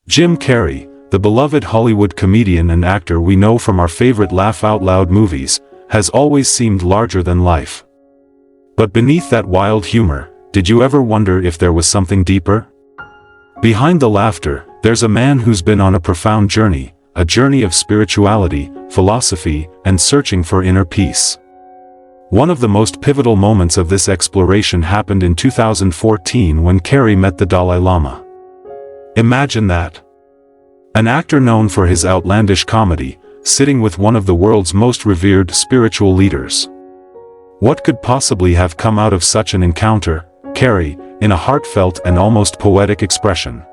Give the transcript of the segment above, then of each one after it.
Jim Carrey, the beloved Hollywood comedian and actor we know from our favorite laugh-out-loud movies, has always seemed larger than life. But beneath that wild humor, did you ever wonder if there was something deeper? Behind the laughter, there's a man who's been on a profound journey, a journey of spirituality, philosophy, and searching for inner peace. One of the most pivotal moments of this exploration happened in 2014 when Carrey met the Dalai Lama. Imagine that. An actor known for his outlandish comedy, sitting with one of the world's most revered spiritual leaders. What could possibly have come out of such an encounter? Carrey, in a heartfelt and almost poetic expression,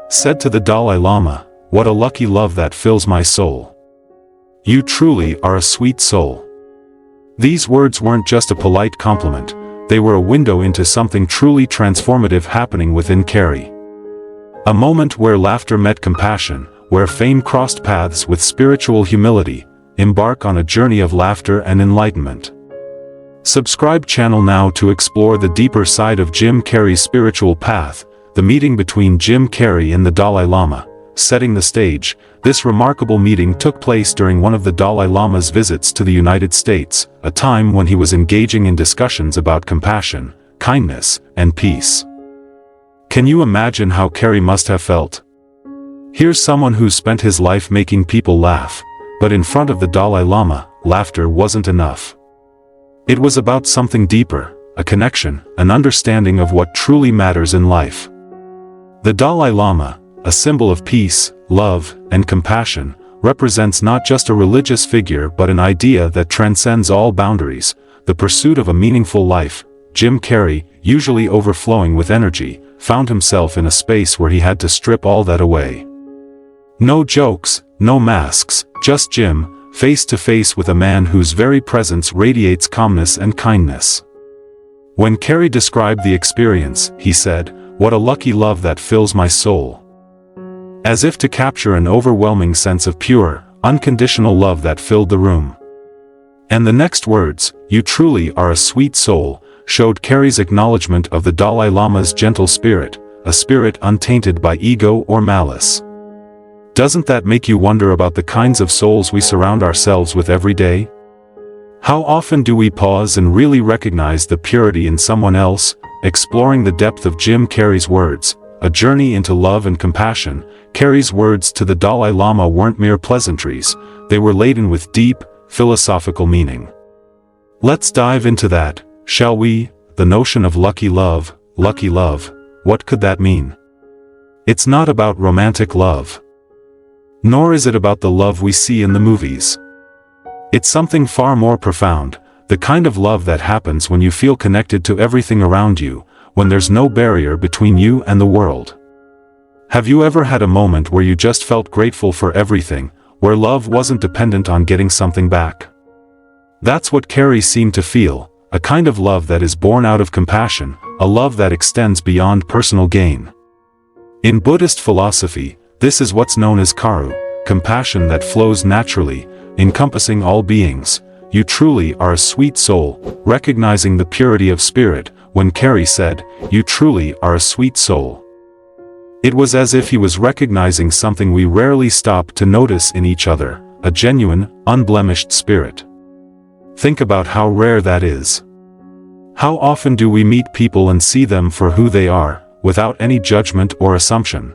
said to the Dalai Lama, "What a lucky love that fills my soul. You truly are a sweet soul." These words weren't just a polite compliment, they were a window into something truly transformative happening within Carrey. A moment where laughter met compassion, where fame crossed paths with spiritual humility. Embark on a journey of laughter and enlightenment. Subscribe channel now to explore the deeper side of Jim Carrey's spiritual path, the meeting between Jim Carrey and the Dalai Lama. Setting the stage, this remarkable meeting took place during one of the Dalai Lama's visits to the United States, a time when he was engaging in discussions about compassion, kindness, and peace. Can you imagine how Carrey must have felt? Here's someone who spent his life making people laugh, but in front of the Dalai Lama, laughter wasn't enough. It was about something deeper, a connection, an understanding of what truly matters in life. The Dalai Lama, a symbol of peace, love, and compassion, represents not just a religious figure but an idea that transcends all boundaries, the pursuit of a meaningful life. Jim Carrey, usually overflowing with energy, found himself in a space where he had to strip all that away. No jokes, no masks, just Jim, face to face with a man whose very presence radiates calmness and kindness. When Carrey described the experience, he said, "What a lucky love that fills my soul." As if to capture an overwhelming sense of pure, unconditional love that filled the room. And the next words, "You truly are a sweet soul," showed Carrey's acknowledgement of the Dalai Lama's gentle spirit, a spirit untainted by ego or malice. Doesn't that make you wonder about the kinds of souls we surround ourselves with every day? How often do we pause and really recognize the purity in someone else? Exploring the depth of Jim Carrey's words, a journey into love and compassion. Carrey's words to the Dalai Lama weren't mere pleasantries, they were laden with deep, philosophical meaning. Let's dive into that, shall we? The notion of lucky love, what could that mean? It's not about romantic love. Nor is it about the love we see in the movies. It's something far more profound, the kind of love that happens when you feel connected to everything around you, when there's no barrier between you and the world. Have you ever had a moment where you just felt grateful for everything, where love wasn't dependent on getting something back? That's what Carrey seemed to feel, a kind of love that is born out of compassion, a love that extends beyond personal gain. In Buddhist philosophy, this is what's known as karu, compassion that flows naturally, encompassing all beings. You truly are a sweet soul, recognizing the purity of spirit. When Carrey said, "You truly are a sweet soul," it was as if he was recognizing something we rarely stop to notice in each other, a genuine, unblemished spirit. Think about how rare that is. How often do we meet people and see them for who they are, without any judgment or assumption?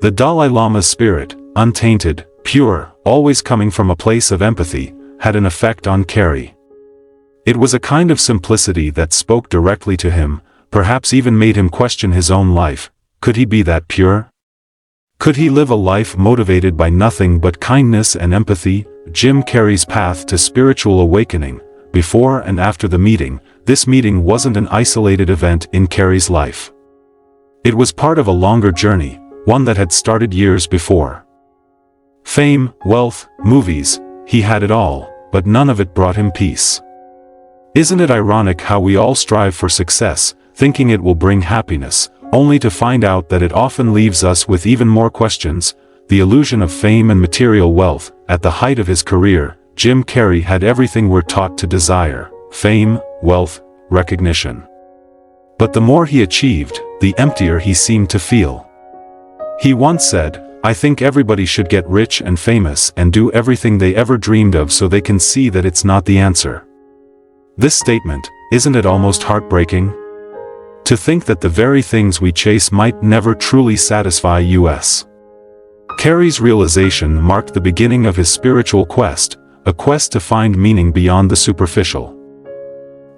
The Dalai Lama's spirit, untainted, pure, always coming from a place of empathy, had an effect on Carrey. It was a kind of simplicity that spoke directly to him, perhaps even made him question his own life. Could he be that pure? Could he live a life motivated by nothing but kindness and empathy? Jim Carrey's path to spiritual awakening, before and after the meeting. This meeting wasn't an isolated event in Carrey's life. It was part of a longer journey, one that had started years before. Fame, wealth, movies, he had it all, but none of it brought him peace. Isn't it ironic how we all strive for success, thinking it will bring happiness, only to find out that it often leaves us with even more questions? The illusion of fame and material wealth. At the height of his career, Jim Carrey had everything we're taught to desire: fame, wealth, recognition. But the more he achieved, the emptier he seemed to feel. He once said, "I think everybody should get rich and famous and do everything they ever dreamed of so they can see that it's not the answer." This statement, isn't it almost heartbreaking? To think that the very things we chase might never truly satisfy us. Carey's realization marked the beginning of his spiritual quest, a quest to find meaning beyond the superficial.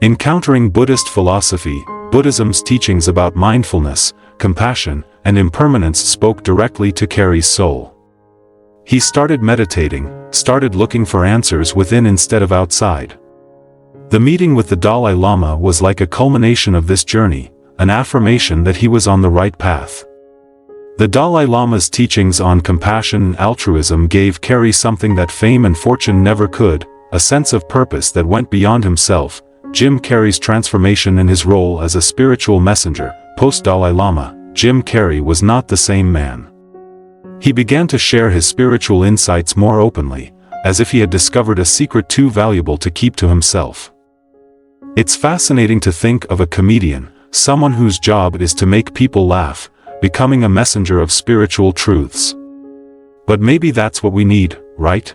Encountering Buddhist philosophy, Buddhism's teachings about mindfulness, compassion, and impermanence spoke directly to Carey's soul. He started meditating, started looking for answers within instead of outside. The meeting with the Dalai Lama was like a culmination of this journey, an affirmation that he was on the right path. The Dalai Lama's teachings on compassion and altruism gave Carey something that fame and fortune never could, a sense of purpose that went beyond himself. Jim Carrey's transformation in his role as a spiritual messenger, post-Dalai Lama, Jim Carrey was not the same man. He began to share his spiritual insights more openly, as if he had discovered a secret too valuable to keep to himself. It's fascinating to think of a comedian, someone whose job is to make people laugh, becoming a messenger of spiritual truths. But maybe that's what we need, right?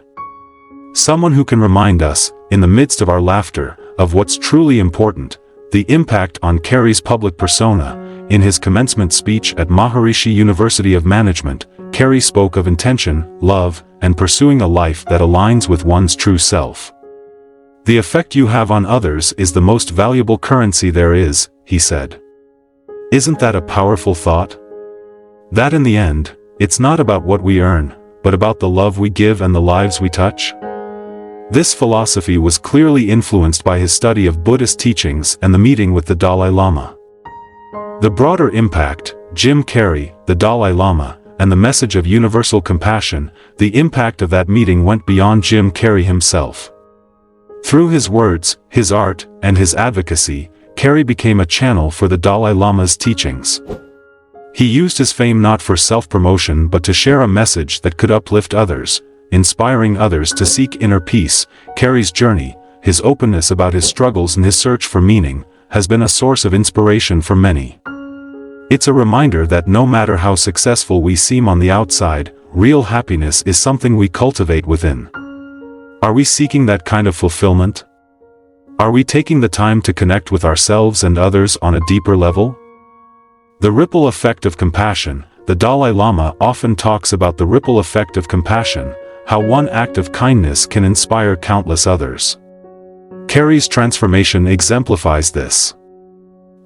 Someone who can remind us, in the midst of our laughter, of what's truly important. The impact on Carey's public persona. In his commencement speech at Maharishi University of Management, Carey spoke of intention, love, and pursuing a life that aligns with one's true self. "The effect you have on others is the most valuable currency there is," he said. Isn't that a powerful thought? That in the end, it's not about what we earn, but about the love we give and the lives we touch. This philosophy was clearly influenced by his study of Buddhist teachings and the meeting with the Dalai Lama. The broader impact, Jim Carrey, the Dalai Lama, and the message of universal compassion, the impact of that meeting went beyond Jim Carrey himself. Through his words, his art, and his advocacy, Carrey became a channel for the Dalai Lama's teachings. He used his fame not for self-promotion but to share a message that could uplift others, inspiring others to seek inner peace. Carey's journey, his openness about his struggles and his search for meaning, has been a source of inspiration for many. It's a reminder that no matter how successful we seem on the outside, real happiness is something we cultivate within. Are we seeking that kind of fulfillment? Are we taking the time to connect with ourselves and others on a deeper level? The ripple effect of compassion. The Dalai Lama often talks about the ripple effect of compassion, how one act of kindness can inspire countless others. Carey's transformation exemplifies this.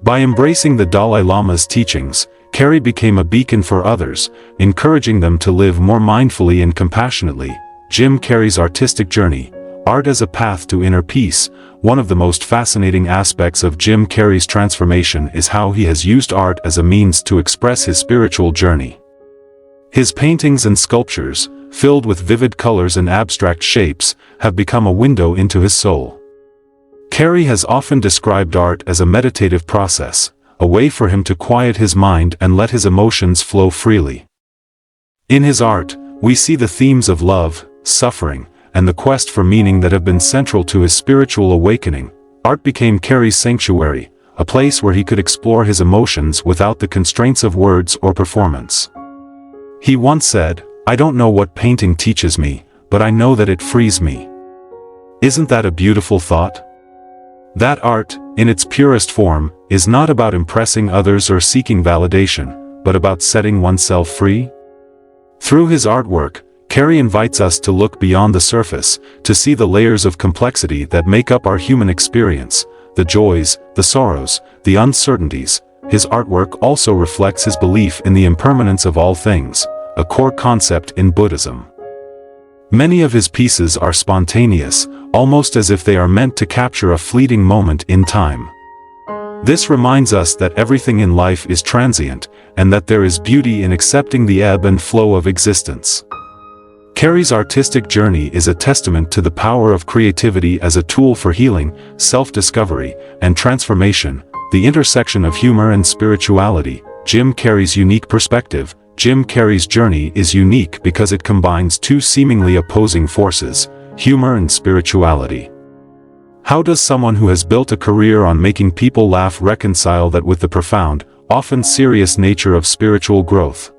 By embracing the Dalai Lama's teachings, Carey became a beacon for others, encouraging them to live more mindfully and compassionately. Jim Carrey's artistic journey, art as a path to inner peace. One of the most fascinating aspects of Jim Carrey's transformation is how he has used art as a means to express his spiritual journey. His paintings and sculptures, filled with vivid colors and abstract shapes, have become a window into his soul. Carrey has often described art as a meditative process, a way for him to quiet his mind and let his emotions flow freely. In his art, we see the themes of love, suffering, and the quest for meaning that have been central to his spiritual awakening. Art became Carey's sanctuary, a place where he could explore his emotions without the constraints of words or performance. He once said, "I don't know what painting teaches me, but I know that it frees me." Isn't that a beautiful thought? That art, in its purest form, is not about impressing others or seeking validation, but about setting oneself free. Through his artwork, Carey invites us to look beyond the surface, to see the layers of complexity that make up our human experience, the joys, the sorrows, the uncertainties. His artwork also reflects his belief in the impermanence of all things, a core concept in Buddhism. Many of his pieces are spontaneous, almost as if they are meant to capture a fleeting moment in time. This reminds us that everything in life is transient, and that there is beauty in accepting the ebb and flow of existence. Carey's artistic journey is a testament to the power of creativity as a tool for healing, self-discovery, and transformation, the intersection of humor and spirituality. Jim Carrey's unique perspective. Jim Carrey's journey is unique because it combines two seemingly opposing forces, humor and spirituality. How does someone who has built a career on making people laugh reconcile that with the profound, often serious nature of spiritual growth?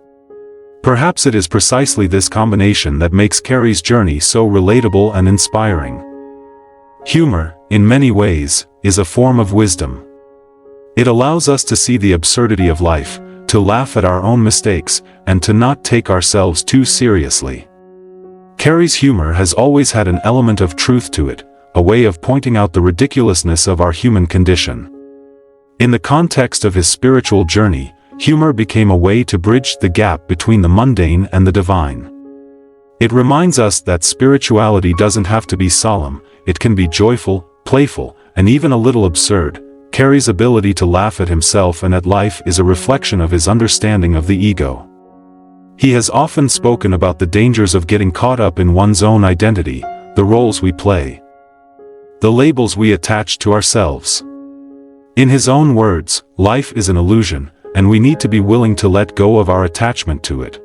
Perhaps it is precisely this combination that makes Carrie's journey so relatable and inspiring. Humor, in many ways, is a form of wisdom. It allows us to see the absurdity of life, to laugh at our own mistakes, and to not take ourselves too seriously. Carrie's humor has always had an element of truth to it, a way of pointing out the ridiculousness of our human condition. In the context of his spiritual journey, humor became a way to bridge the gap between the mundane and the divine. It reminds us that spirituality doesn't have to be solemn, it can be joyful, playful, and even a little absurd. Carrie's ability to laugh at himself and at life is a reflection of his understanding of the ego. He has often spoken about the dangers of getting caught up in one's own identity, the roles we play, the labels we attach to ourselves. In his own words, life is an illusion, and we need to be willing to let go of our attachment to it.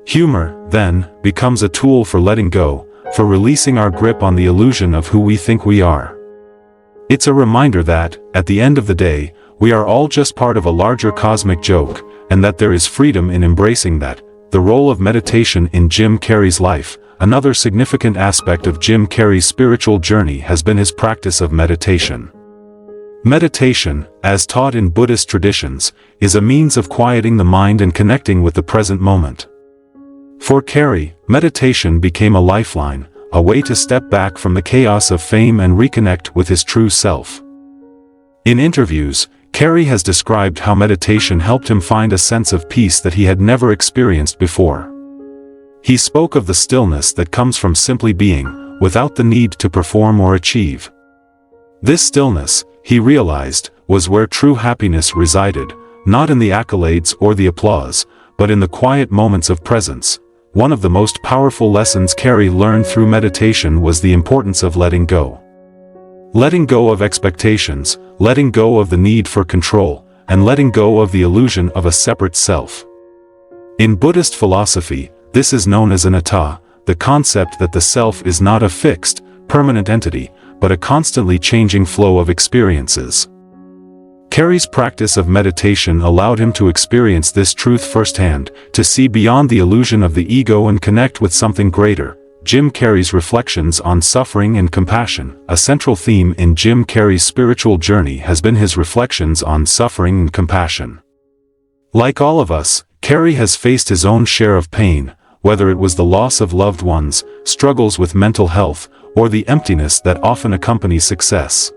Humor, then, becomes a tool for letting go, for releasing our grip on the illusion of who we think we are. It's a reminder that, at the end of the day, we are all just part of a larger cosmic joke, and that there is freedom in embracing that. The role of meditation in Jim Carrey's life. Another significant aspect of Jim Carrey's spiritual journey has been his practice of meditation. Meditation, as taught in Buddhist traditions, is a means of quieting the mind and connecting with the present moment. For Carrey, meditation became a lifeline, a way to step back from the chaos of fame and reconnect with his true self. In interviews, Carrey has described how meditation helped him find a sense of peace that he had never experienced before. He spoke of the stillness that comes from simply being, without the need to perform or achieve. This stillness, he realized, was where true happiness resided, not in the accolades or the applause, but in the quiet moments of presence. One of the most powerful lessons Carrey learned through meditation was the importance of letting go. Letting go of expectations, letting go of the need for control, and letting go of the illusion of a separate self. In Buddhist philosophy, this is known as anatta, the concept that the self is not a fixed, permanent entity, but a constantly changing flow of experiences. Carrey's practice of meditation allowed him to experience this truth firsthand, to see beyond the illusion of the ego and connect with something greater. Jim Carrey's reflections on suffering and compassion. A central theme in Jim Carrey's spiritual journey has been his reflections on suffering and compassion. Like all of us, Carrey has faced his own share of pain, whether it was the loss of loved ones, struggles with mental health, or the emptiness that often accompanies success.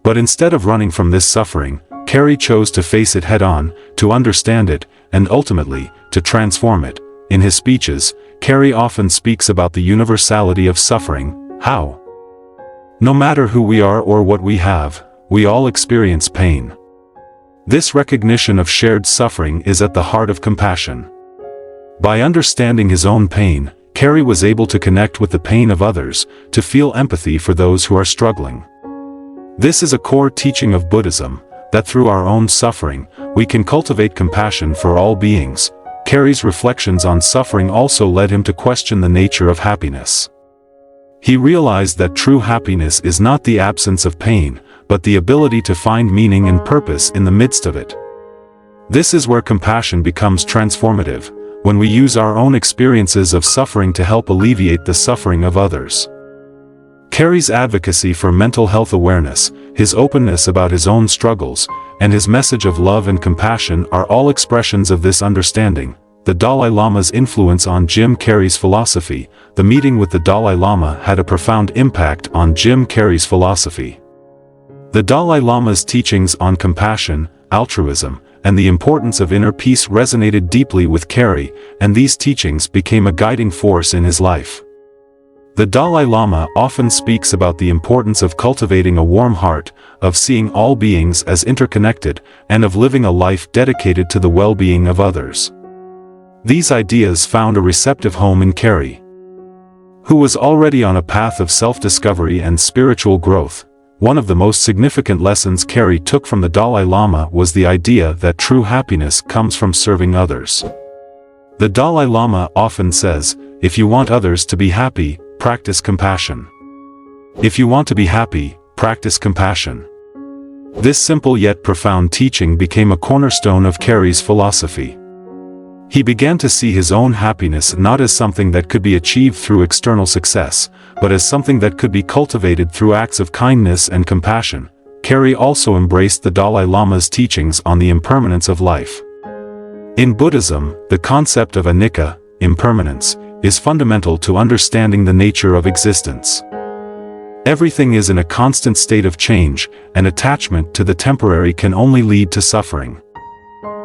But instead of running from this suffering, Carrey chose to face it head-on, to understand it, and ultimately, to transform it. In his speeches, Carrey often speaks about the universality of suffering, how, no matter who we are or what we have, we all experience pain. This recognition of shared suffering is at the heart of compassion. By understanding his own pain, Carrey was able to connect with the pain of others, to feel empathy for those who are struggling. This is a core teaching of Buddhism, that through our own suffering, we can cultivate compassion for all beings. Carrey's reflections on suffering also led him to question the nature of happiness. He realized that true happiness is not the absence of pain, but the ability to find meaning and purpose in the midst of it. This is where compassion becomes transformative, when we use our own experiences of suffering to help alleviate the suffering of others. Carrey's advocacy for mental health awareness, his openness about his own struggles, and his message of love and compassion are all expressions of this understanding. The Dalai Lama's influence on Jim Carrey's philosophy. The meeting with the Dalai Lama had a profound impact on Jim Carrey's philosophy. The Dalai Lama's teachings on compassion, altruism, and the importance of inner peace resonated deeply with Carrey, and these teachings became a guiding force in his life. The Dalai Lama often speaks about the importance of cultivating a warm heart, of seeing all beings as interconnected, and of living a life dedicated to the well-being of others. These ideas found a receptive home in Carrey, who was already on a path of self-discovery and spiritual growth. One of the most significant lessons Carrey took from the Dalai Lama was the idea that true happiness comes from serving others. The Dalai Lama often says, "If you want others to be happy, practice compassion. If you want to be happy, practice compassion." This simple yet profound teaching became a cornerstone of Carrey's philosophy. He began to see his own happiness not as something that could be achieved through external success, but as something that could be cultivated through acts of kindness and compassion. Carey also embraced the Dalai Lama's teachings on the impermanence of life. In Buddhism, the concept of anicca, impermanence, is fundamental to understanding the nature of existence. Everything is in a constant state of change, and attachment to the temporary can only lead to suffering.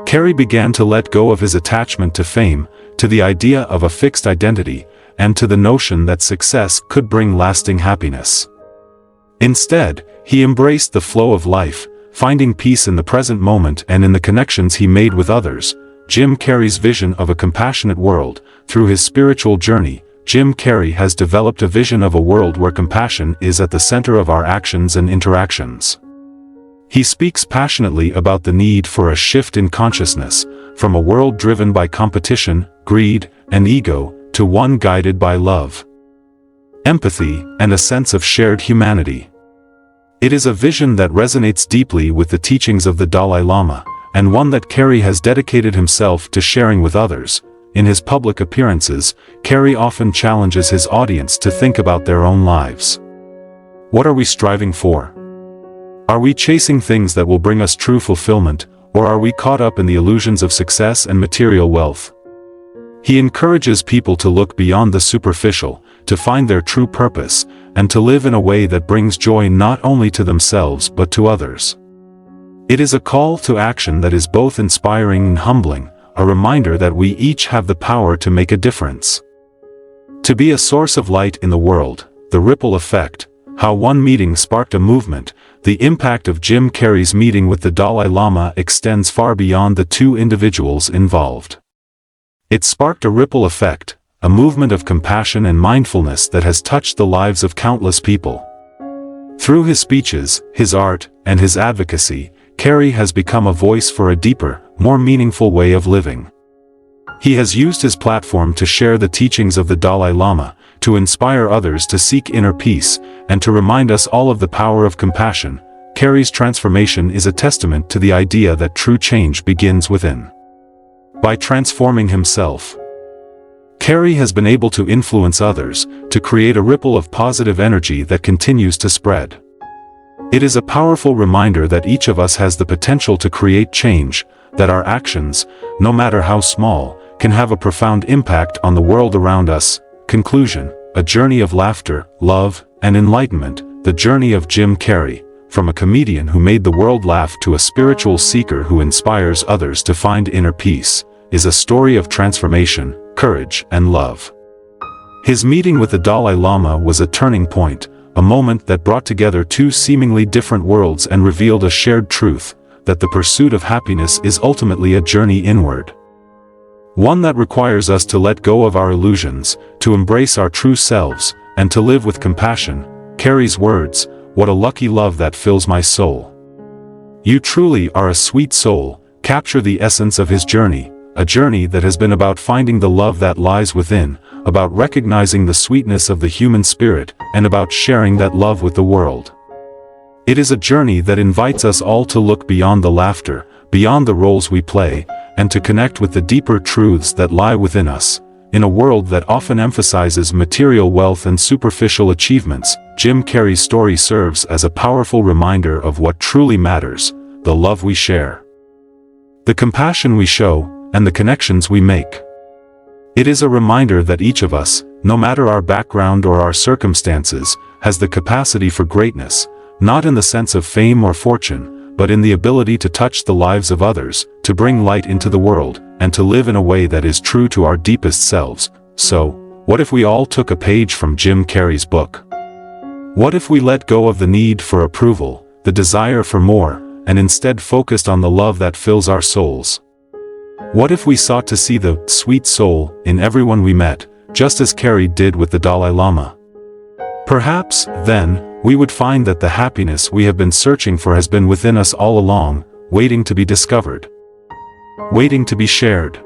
Carey began to let go of his attachment to fame, to the idea of a fixed identity, and to the notion that success could bring lasting happiness. Instead, he embraced the flow of life, finding peace in the present moment and in the connections he made with others. Jim Carrey's vision of a compassionate world. Through his spiritual journey, Jim Carrey has developed a vision of a world where compassion is at the center of our actions and interactions. He speaks passionately about the need for a shift in consciousness, from a world driven by competition, greed, and ego, to one guided by love, empathy, and a sense of shared humanity. It is a vision that resonates deeply with the teachings of the Dalai Lama, and one that Carey has dedicated himself to sharing with others. In his public appearances, Carey often challenges his audience to think about their own lives. What are we striving for? Are we chasing things that will bring us true fulfillment, or are we caught up in the illusions of success and material wealth? He encourages people to look beyond the superficial, to find their true purpose, and to live in a way that brings joy not only to themselves but to others. It is a call to action that is both inspiring and humbling, a reminder that we each have the power to make a difference. To be a source of light in the world, the ripple effect, how one meeting sparked a movement. The impact of Jim Carrey's meeting with the Dalai Lama extends far beyond the two individuals involved. It sparked a ripple effect, a movement of compassion and mindfulness that has touched the lives of countless people. Through his speeches, his art, and his advocacy, Carey has become a voice for a deeper, more meaningful way of living. He has used his platform to share the teachings of the Dalai Lama, to inspire others to seek inner peace, and to remind us all of the power of compassion. Carey's transformation is a testament to the idea that true change begins within. By transforming himself, Carey has been able to influence others, to create a ripple of positive energy that continues to spread. It is a powerful reminder that each of us has the potential to create change, that our actions, no matter how small, can have a profound impact on the world around us. Conclusion: a journey of laughter, love, and enlightenment. The journey of Jim Carrey, from a comedian who made the world laugh to a spiritual seeker who inspires others to find inner peace, is a story of transformation, courage, and love. His meeting with the Dalai Lama was a turning point, a moment that brought together two seemingly different worlds and revealed a shared truth, that the pursuit of happiness is ultimately a journey inward. One that requires us to let go of our illusions, to embrace our true selves, and to live with compassion. Carey's words: "What a lucky love that fills my soul. You truly are a sweet soul," capture the essence of his journey, a journey that has been about finding the love that lies within, about recognizing the sweetness of the human spirit, and about sharing that love with the world. It is a journey that invites us all to look beyond the laughter, beyond the roles we play, and to connect with the deeper truths that lie within us. In a world that often emphasizes material wealth and superficial achievements, Jim Carrey's story serves as a powerful reminder of what truly matters: the love we share, the compassion we show, and the connections we make. It is a reminder that each of us, no matter our background or our circumstances, has the capacity for greatness, not in the sense of fame or fortune, but in the ability to touch the lives of others, to bring light into the world, and to live in a way that is true to our deepest selves. So, what if we all took a page from Jim Carrey's book? What if we let go of the need for approval, the desire for more, and instead focused on the love that fills our souls? What if we sought to see the sweet soul in everyone we met, just as Carey did with the Dalai Lama? Perhaps, then, we would find that the happiness we have been searching for has been within us all along, waiting to be discovered, waiting to be shared.